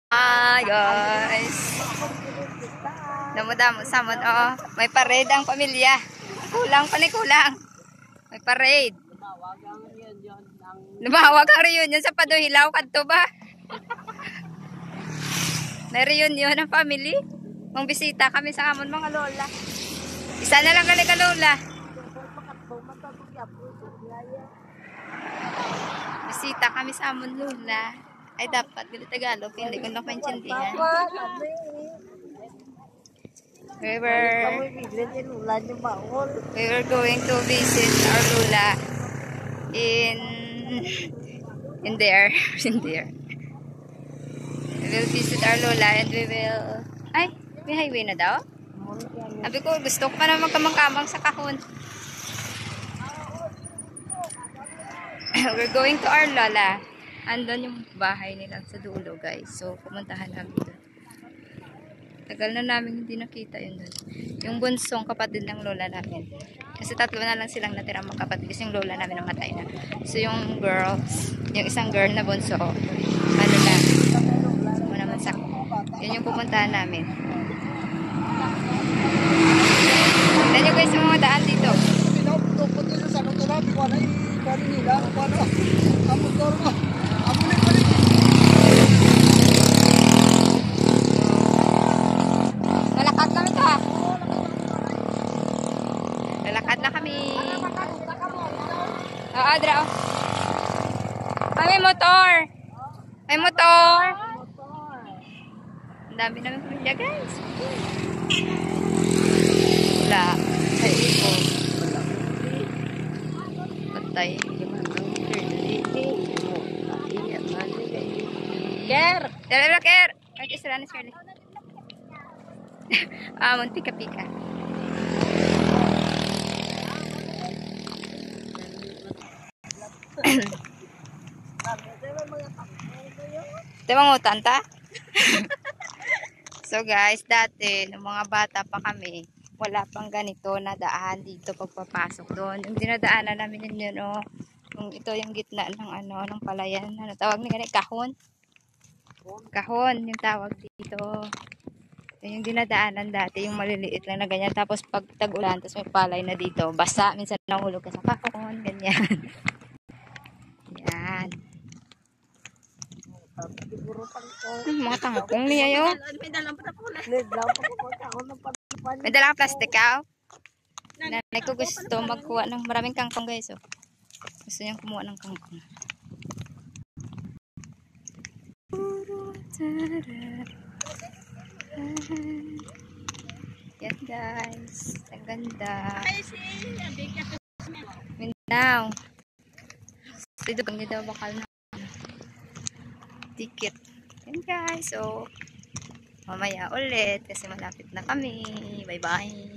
Hi guys. Damo-damo samon oh. May parade ang pamilya. Kulang pa ni kulang. May parade. Lumawag ang reunion sa Paduhilaw kadto ba? May reunion ng family. Mang bisita kami sa amon mga lola. Isa na lang kali ka lola. Bisita kami sa amon lola. Ay dapat dito Tagalog, hindi ko na maintindihan. We were going to visit our Lula in there. In there. We will visit our Lula and we will... Ay, may highway na daw? Sabi ko, gusto ko pa na magkamang-kamang sa kahon. We're going to our Lola. Andun yung bahay nila sa dulo, guys. So, pumuntahan namin doon. Tagal na namin hindi nakita yun doon. Yung bunsong kapatid ng lola namin. Kasi tatlo na lang silang natirang magkapatid. Kasi yung lola namin namatay na. So, yung girls, yung isang girl na bunso, ano na, mo naman sa, yun yung pupuntahan namin. Tignan nyo guys yung mga daan dito. Lalakad kami to ha. Lalakad na kami. Oo, Adra. May motor. May motor. Ang dami namin pamilya guys. Wala. Sa ipo. Patay. Ker! Dala Ker! Ay, isra na Shirley. Munti ka pika. Diba mo tanta? So guys, dati nung mga bata pa kami, wala pang ganito na daan dito pagpapasok doon. Yung dinadaanan namin yun, oh. Yung ito yung gitna ng ano, ng palayan. Ano tawag ni ganito? Kahon. Kahon yung tawag dito. Yung dinadaanan dati, yung maliliit lang na ganyan. Tapos pag tag-ulan, tapos may palay na dito. Basta, minsan nahulog ka sa kahon, ganyan. Yan. Mga tangkong niya yun. May dalang plastic ka. Nanay ko gusto magkuha ng maraming kangkong guys. Oh. Gusto niyang kumuha ng kangkong. Yan guys, ang ganda. Mindanao. Dito bang daw bakal na ticket. Yan guys, so mamaya ulit kasi malapit na kami. Bye bye.